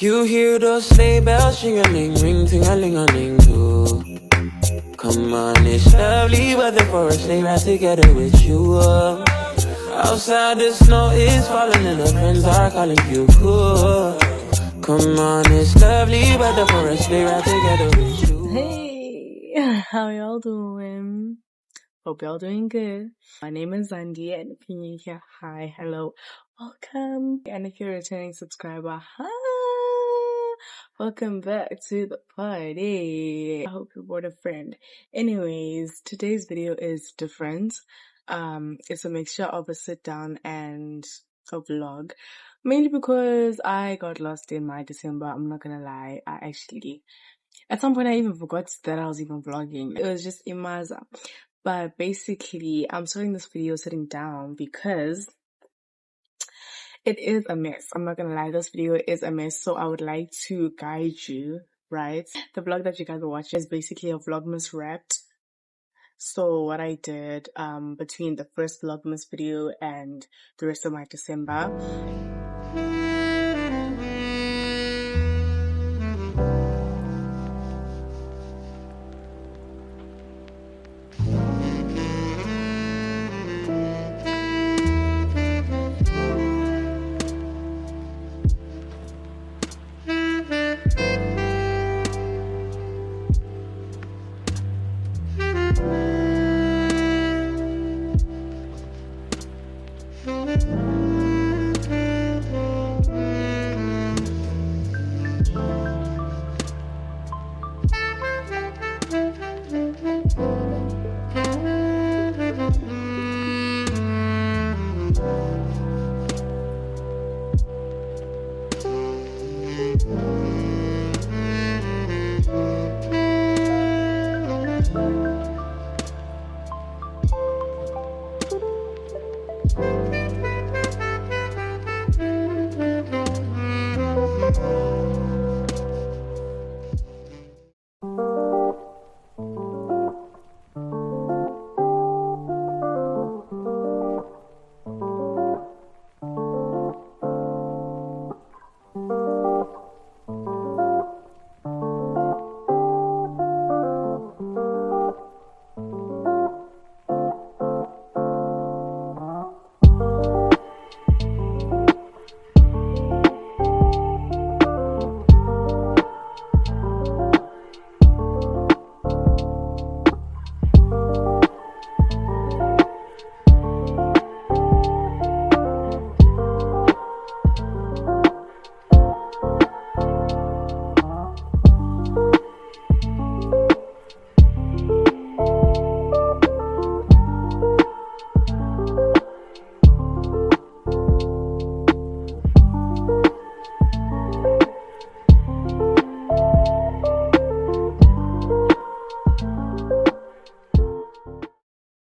You hear those sleigh bells ring-a-ling, ring, ting-a-ling-a-ling too. Come on, it's lovely weather for a sleigh ride together with you. Outside the snow is falling and our friends are calling you cool. Come on, it's lovely weather for a sleigh ride together with you. Hey, how y'all doing? Hope y'all doing good. My name is Zandi, and if you're new here, hi, hello, welcome. And if you're a returning subscriber, hi, welcome back to the party. I hope you brought a friend. Anyways, today's video is different. It's a mixture of a sit down and a vlog. Mainly because I got lost in my December. I'm not gonna lie, at some point I even forgot that I was even vlogging. It was just imaza. But basically, I'm starting this video sitting down because it is a mess. I'm not gonna lie, this video is a mess. So I would like to guide you, right? The vlog that you guys are watching is basically a Vlogmas wrapped. So what I did between the first Vlogmas video and the rest of my December.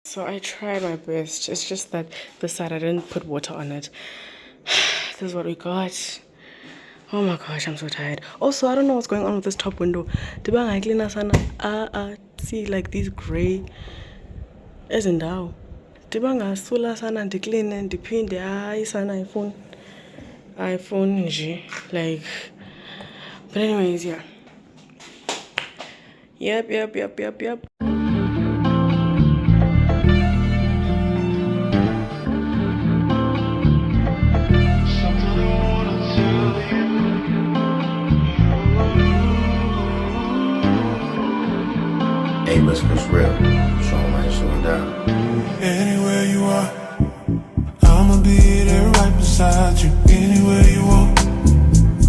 So I tried my best. It's just that this side I didn't put water on it. This is what we got. Oh my gosh, I'm so tired. Also, I don't know what's going on with this top window. See, like these gray as in down. Sula sana and clean and depend the sana iPhone G. Like, but anyways, yeah. Yep. Hey, what's real? Show 'em I ain't slowing down. Anywhere you are, I'ma be there right beside you. Anywhere you want,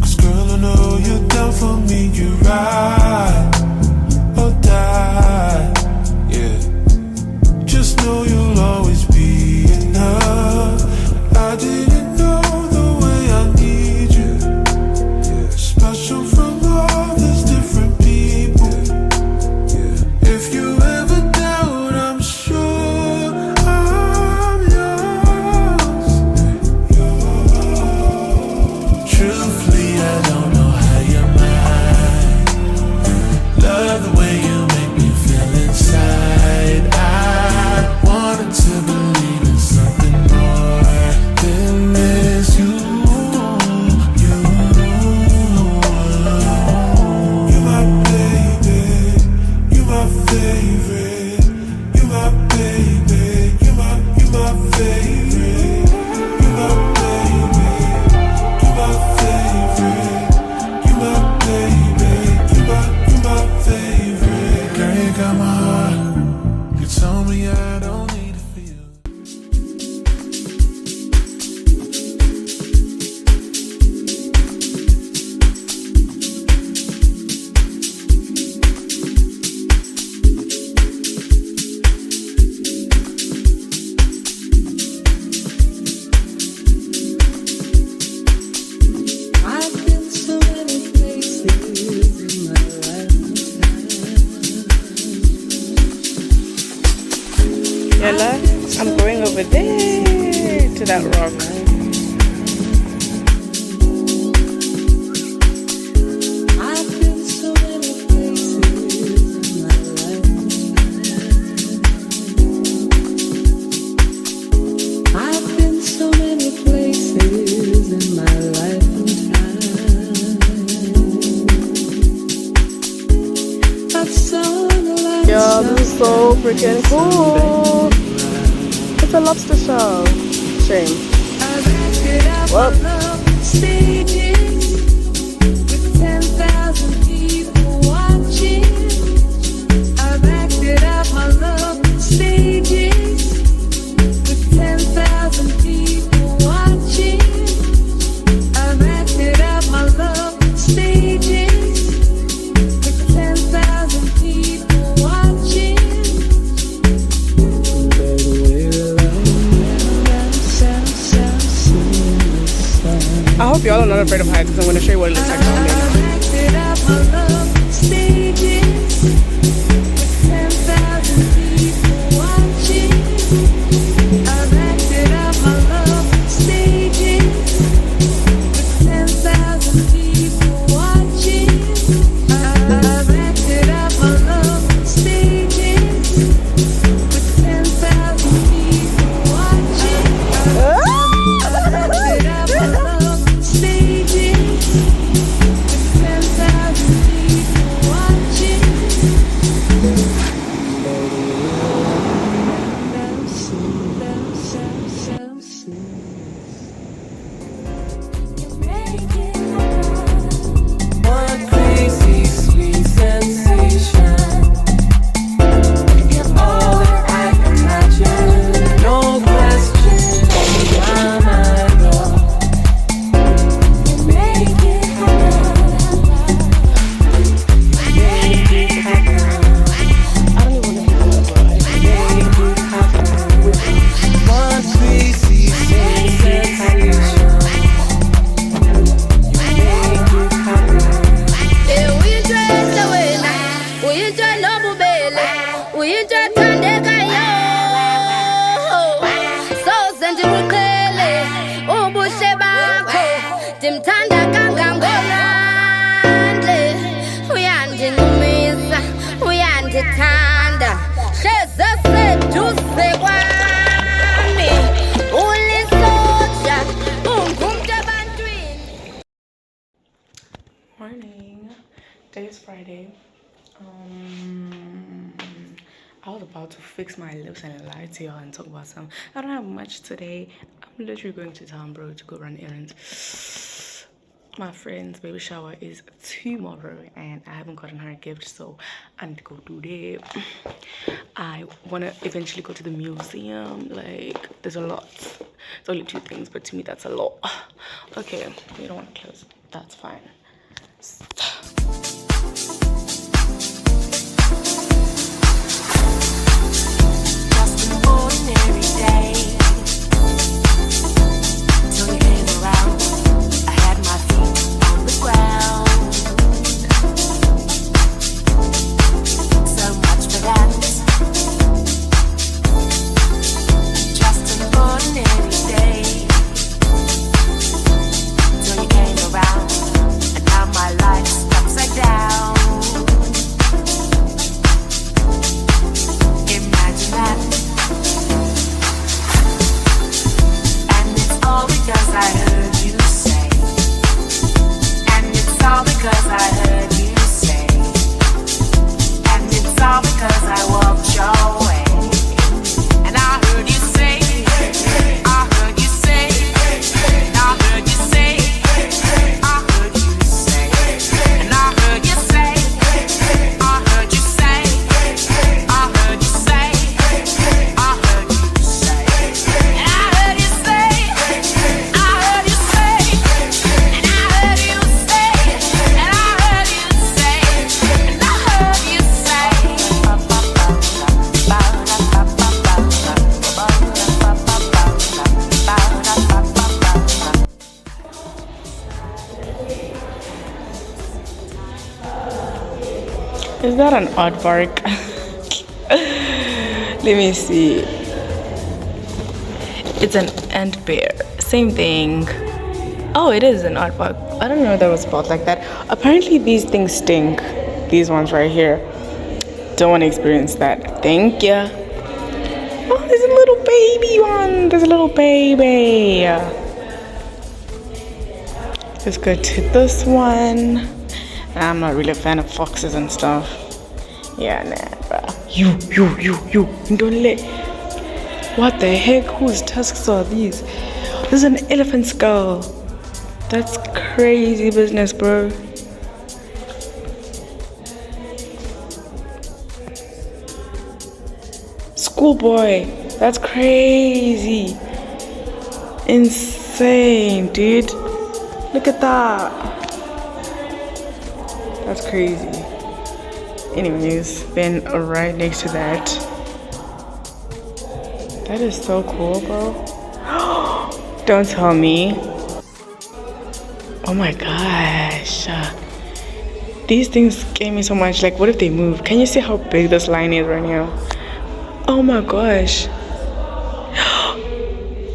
'cause girl, I know you're down for me. You ride or die, yeah. Just know you'll always be enough. I didn't know the way I need you, yeah. Special from all these different people, yeah. If you ever doubt, I'm sure I vanilla. I'm going over there to that rock. Yo, this is so freaking cool. It's a lobster show. Shame. Well. I hope y'all are not afraid of heights because I'm going to show you what it looks like down there. Morning. Today is Friday. I was about to fix my lips and lie to y'all and talk about some. I don't have much today. I'm literally going to town, bro, to go run errands. My friend's baby shower is tomorrow and I haven't gotten her a gift, so I need to go do that. I want to eventually go to the museum. Like, there's a lot. It's only 2 things, but to me that's a lot. Okay, you don't want to close. That's fine. Just an ordinary day. Till you came around, I had my feet on the ground. So much for that. Just an ordinary day. Till you came around, and now my life's upside down. Imagine that. And it's all because I heard you say. And it's all because I heard you say. And it's all because I walked your way. And I heard you say, I heard you say, and I heard you say, I heard you say, and I heard you say, I heard you say, I heard you say, I heard you say, and I heard you say, I heard you say, and I heard you say, and I heard you say, and I heard you say. Is that an aardvark? Let me see. It's an ant bear. Same thing. Oh, it is an aardvark. I don't know that was spelled like that. Apparently these things stink. These ones right here. Don't want to experience that. Thank you. Oh, there's a little baby one. There's a little baby. Let's go to this one. I'm not really a fan of foxes and stuff. Yeah, nah, bro. You. Don't let. What the heck? Whose tusks are these? This is an elephant skull. That's crazy business, bro. Schoolboy. That's crazy. Insane, dude. Look at that. That's crazy. Anyways, then right next to that. That is so cool, bro. Don't tell me. Oh my gosh. These things scare me so much. Like, what if they move? Can you see how big this line is right now? Oh my gosh.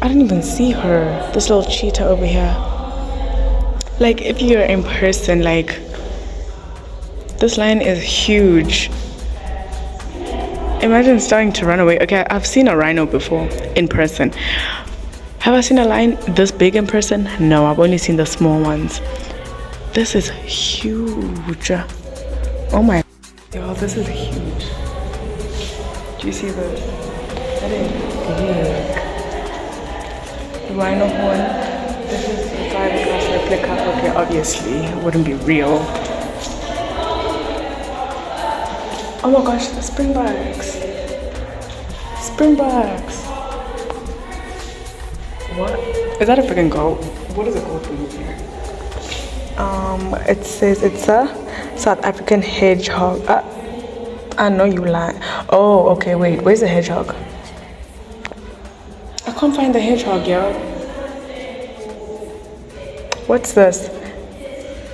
I didn't even see her. This little cheetah over here. Like, if you're in person, like, this line is huge. Imagine starting to run away. Okay, I've seen a rhino before in person. Have I seen a lion this big in person? No, I've only seen the small ones. This is huge. Oh my, y'all, this is huge. Do you see this? That is big. The rhino horn. This is a fiberglass replica. Okay, obviously, it wouldn't be real. Oh my gosh, the springboks. Springboks. What? Is that a freaking goat? What is a goat for you here? It says it's a South African hedgehog. I know you lie. Oh, okay, wait. Where's the hedgehog? I can't find the hedgehog, yo. What's this?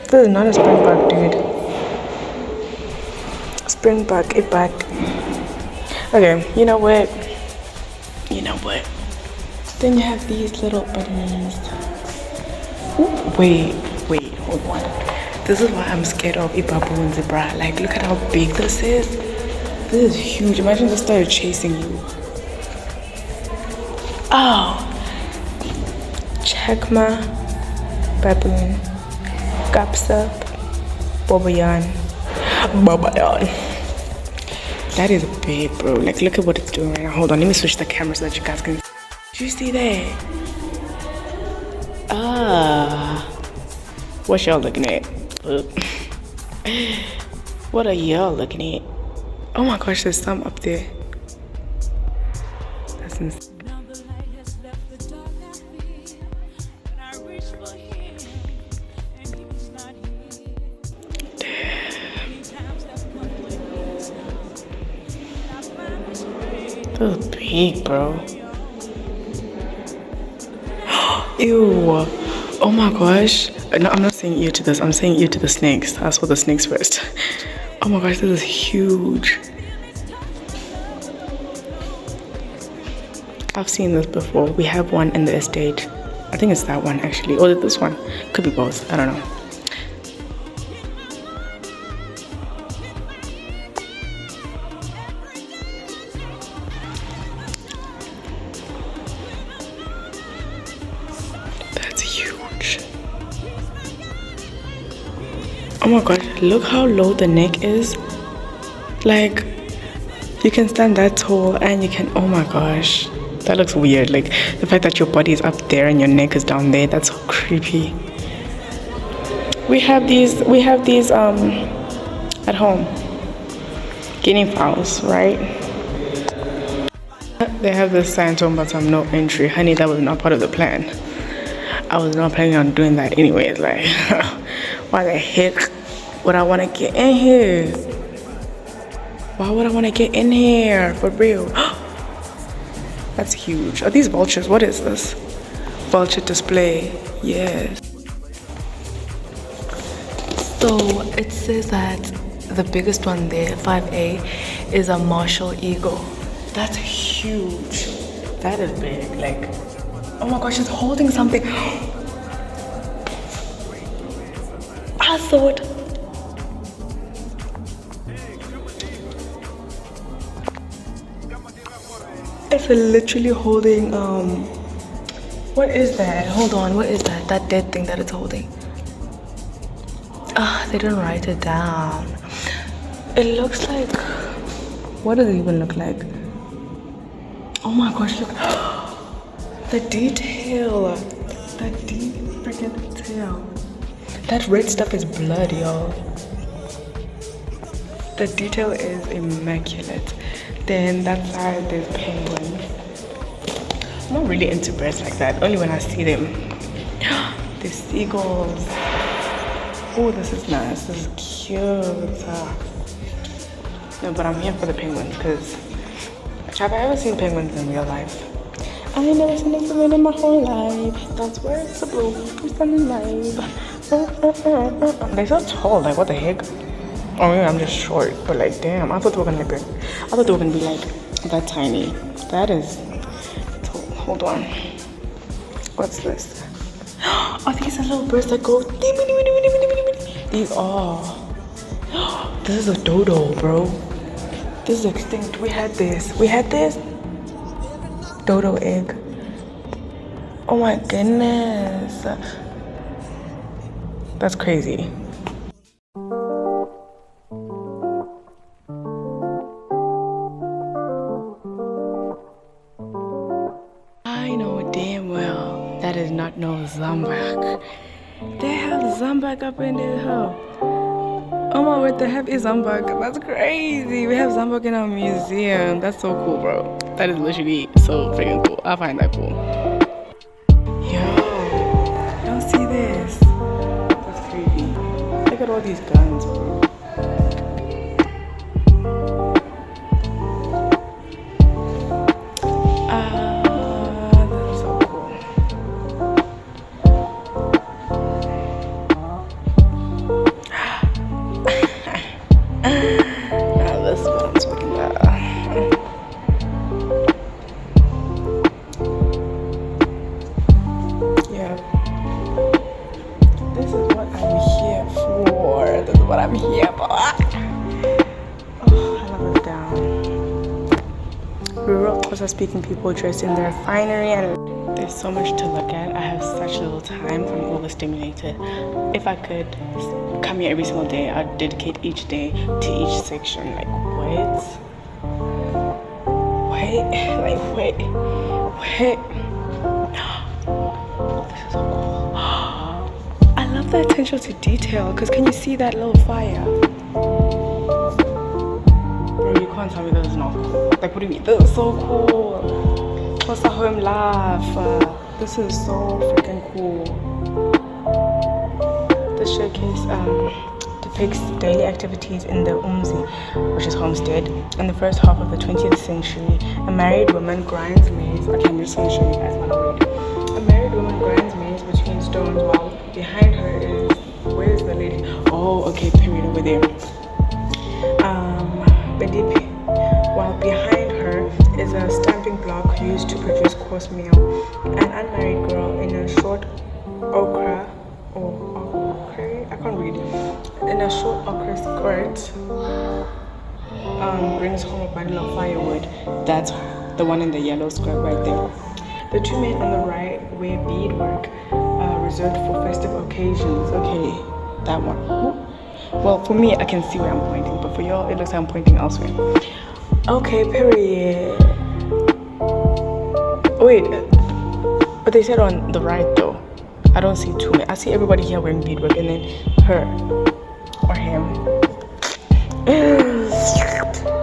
This is not a springbok, dude. Springbok, it back. Okay, you know what? Then you have these little buddies. Ooh, wait, hold on. This is why I'm scared of baboons, bruh. Like, look at how big this is. This is huge. Imagine this started chasing you. Oh. Chekma, baboon, kapsa, bobayan. That is big, bro. Like, look at what it's doing right now. Hold on, let me switch the camera so that you guys can. Do you see that? What y'all looking at? What are y'all looking at? Oh my gosh, there's some up there. That's insane. That was big, bro. Ew. Oh my gosh. No, I'm not saying ew to this. I'm saying ew to the snakes. I saw the snakes first. Oh my gosh, this is huge. I've seen this before. We have one in the estate. I think it's that one actually. Or this one. Could be both. I don't know. Oh my god, look how low the neck is. Like, you can stand that tall and you can, oh my gosh, that looks weird. Like, the fact that your body is up there and your neck is down there, that's so creepy. We have these at home, guinea fowls, right? They have this sign talking about some no entry. Honey, that was not part of the plan. I was not planning on doing that anyways. Like, why the heck would I want to get in here? Why would I want to get in here? For real. That's huge. Are these vultures? What is this? Vulture display. Yes. So it says that the biggest one there, 5A, is a martial eagle. That's huge. That is big. Like, Oh my gosh, she's holding something. I thought. It's literally holding, what is that? Hold on, what is that? That dead thing that it's holding. They didn't write it down. It looks like, what does it even look like? Oh my gosh, look. The detail. The freaking detail. That red stuff is blood, y'all. The detail is immaculate. Then that side there's penguins. I'm not really into birds like that, only when I see them. The seagulls. Oh, this is nice. This is cute. No, but I'm here for the penguins because have I ever seen penguins in real life? I ain't never seen a penguin in my whole life. That's where it's a blue. It's standing live. They're so tall. Like, what the heck? Or maybe I'm just short. But like, damn, I thought they were gonna be like that tiny. That is tall. Hold on. What's this? Oh, these are little birds that go. These are. This is a dodo, bro. This is extinct. We had this. Dodo egg. Oh my goodness. That's crazy. I know damn well that is not no Zambak. They have Zambak up in there, huh? Oh my word, they have a Zambak. That's crazy. We have Zambak in our museum. That's so cool, bro. That is literally so freaking cool. I find that cool. Yo, don't see this. That's crazy. Look at all these guns, bro. That's so cool. Now this is what I'm talking about. Yeah. This is what I'm here for. This is what I'm here for. Oh, I love it down. Rural Xhosa-speaking people dressed in their finery, and there's so much to look at. I have such little time. I'm overstimulated. If I could come here every single day, I'd dedicate each day to each section. Like, what? Wait. This is so cool. I love the attention to detail, because can you see that little fire? Bro, you can't tell me this is not cool. Like, what do you mean? This is so cool. What's the home laugh? This is so freaking cool. This showcase depicts daily activities in the Umzi, which is homestead. In the first half of the 20th century, a married woman grinds maize. Okay, I'm just going to show you guys what I read. A married woman grinds maize between stones while behind her is, where's the lady? Oh, okay, period over there. While behind her is a stamping block used to produce coarse meal. An unmarried girl in a short ochre, I can't read. In a short ochre skirt, brings home a bundle of firewood. That's the one in the yellow skirt right there. The two men on the right wear beadwork reserved for festive occasions. Okay, that one. Well, for me, I can see where I'm pointing, but for y'all, it looks like I'm pointing elsewhere. Okay, period. Wait, but they said on the right though. I don't see two men. I see everybody here wearing beadwork, and then her or him.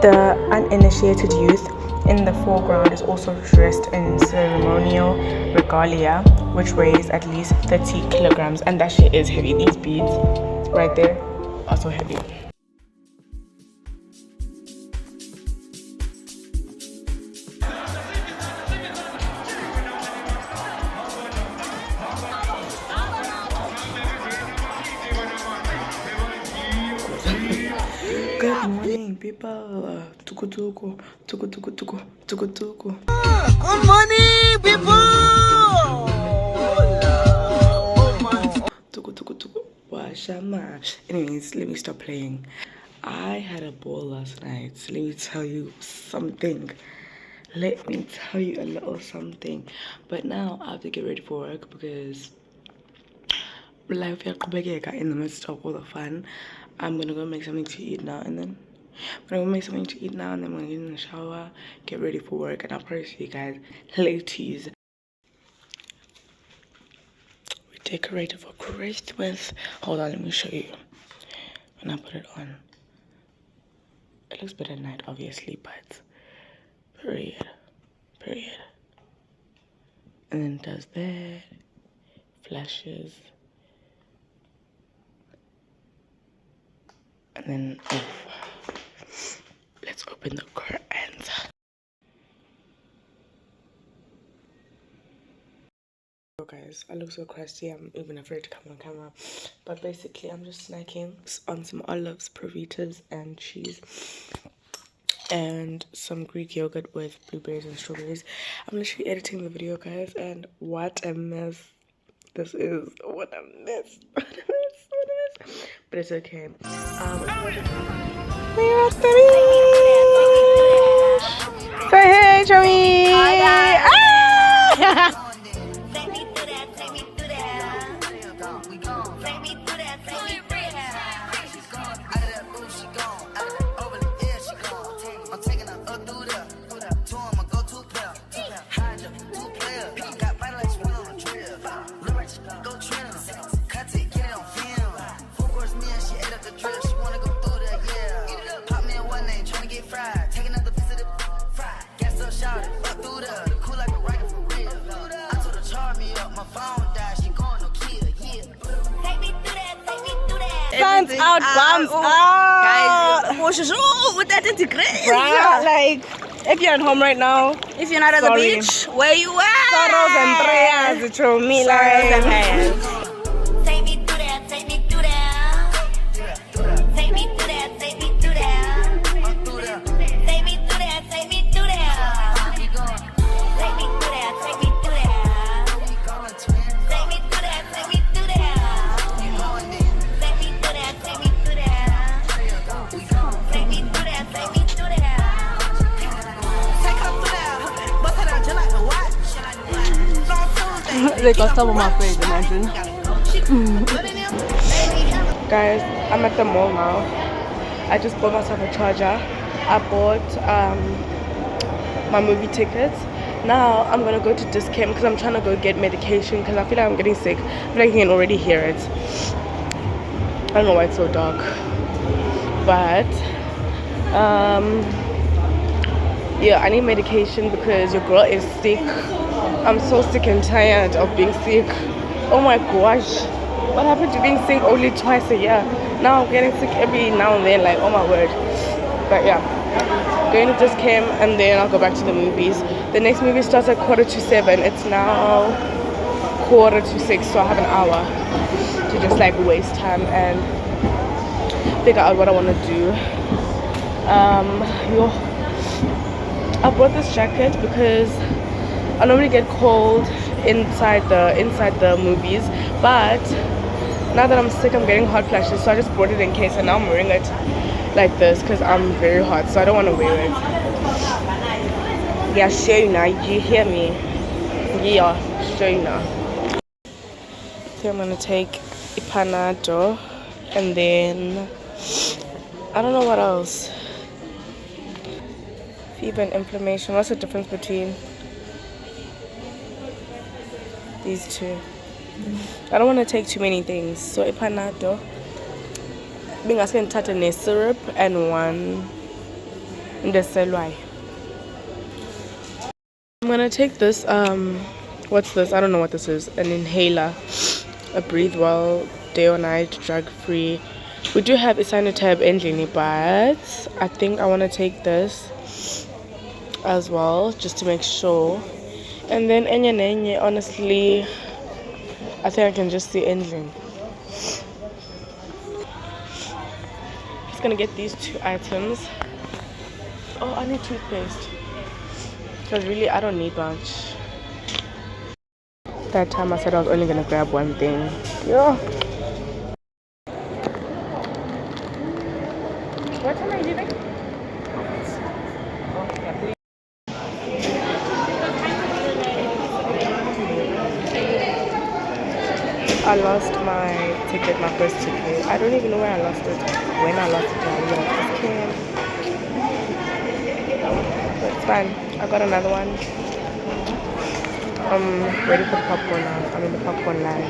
The uninitiated youth in the foreground is also dressed in ceremonial regalia, which weighs at least 30 kilograms, and that shit is heavy. These beads right there are so heavy. Good morning, people. Tuku. Good morning, people. Anyways, let me stop playing. I had a ball last night. So let me tell you something. Let me tell you a little something. But now I have to get ready for work because life in the midst of all the fun. I'm gonna go make something to eat now and then I'm gonna make something to eat now and then I'm gonna get in the shower, get ready for work, and I'll probably see you guys later. We decorated for Christmas. Hold on, let me show you. When I put it on, it looks better at night, obviously, but period. And then it does that, flashes, and then let's open the curtains. Guys, I look so crusty. I'm even afraid to come on camera, but basically I'm just snacking on some olives, Provitas, and cheese, and some Greek yogurt with blueberries and strawberries. I'm literally editing the video, guys, and what a mess this is. What a mess. But it's okay. We're at the beach. Say hey, Joey. Ah! Sun's out, bums out. Guys, with that integrate. Bruh, like, if you're at home right now, If you're not at the beach, where you at? sorrows and prayers, throw me Sorrows and like. prayers. Take me through that, take me through that. Take me through that, take me through that. Take me through that, take me through that. Take me through that, take me through that. Take me through that, take me through that. Take me through that, take me through that. Take me through that, take me through that. Take her through that, bust her down just like a watch. They got some of my face, imagine. Guys, I'm at the mall now. I just bought myself a charger. I bought my movie tickets. Now I'm gonna go to Discount because I'm trying to go get medication because I feel like I'm getting sick. I feel like you can already hear it. I don't know why it's so dark, but yeah, I need medication because your girl is sick. I'm so sick and tired of being sick. Oh my gosh, what happened to being sick only twice a year? Now I'm getting sick every now and then, like, oh my word. But yeah, going to Discount and then I'll go back to the movies. The next movie starts at 6:45. It's now 5:45, so I have an hour to just like waste time and figure out what I want to do. I bought this jacket because I normally get cold inside the movies, but now that I'm sick I'm getting hot flashes, so I just bought it in case, and now I'm wearing it like this because I'm very hot, so I don't want to wear it. Yeah, show you now, you hear me? Yeah, show you now. So I'm gonna take a panado and then I don't know what else. Fever and inflammation. What's the difference between these two? I don't want to take too many things. So a panado. Being asked to touch a syrup and one in the selwai. I'm gonna take this what's this? I don't know what this is. An inhaler. A breathe well, day or night, drug free. We do have Isinotab engine, but I think I want to take this as well just to make sure. And then enye, honestly, I think I can just see engine. Just gonna get these two items. Oh, I need toothpaste because really I don't need much. That time I said I was only gonna grab one thing. Yeah. What time are you leaving? I lost my ticket, my first ticket. I don't even know where I lost it. When I lost it, I just came. But it's fine. I got another one. I'm ready for the popcorn now. I'm in the popcorn line.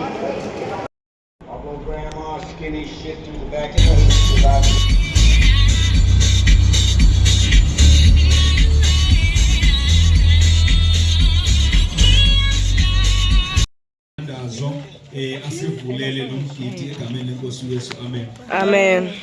Although grandma skinny shit through the back of the Amen.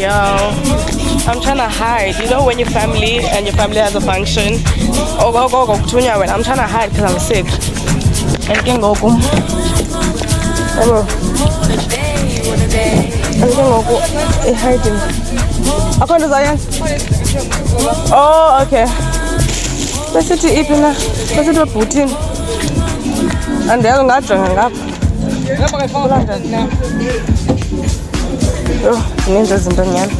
Yo, I'm trying to hide. You know when your family has a function? Oh, go. I'm trying to hide because I'm sick. And can go. Hiding. Oh, okay. Let's sit eating. Let's sit Putin. And they're not drinking up. Oh, ninja izinto nyana.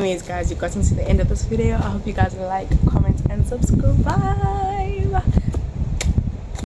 Anyways guys, you've gotten to the end of this video. I hope you guys like, comment and subscribe.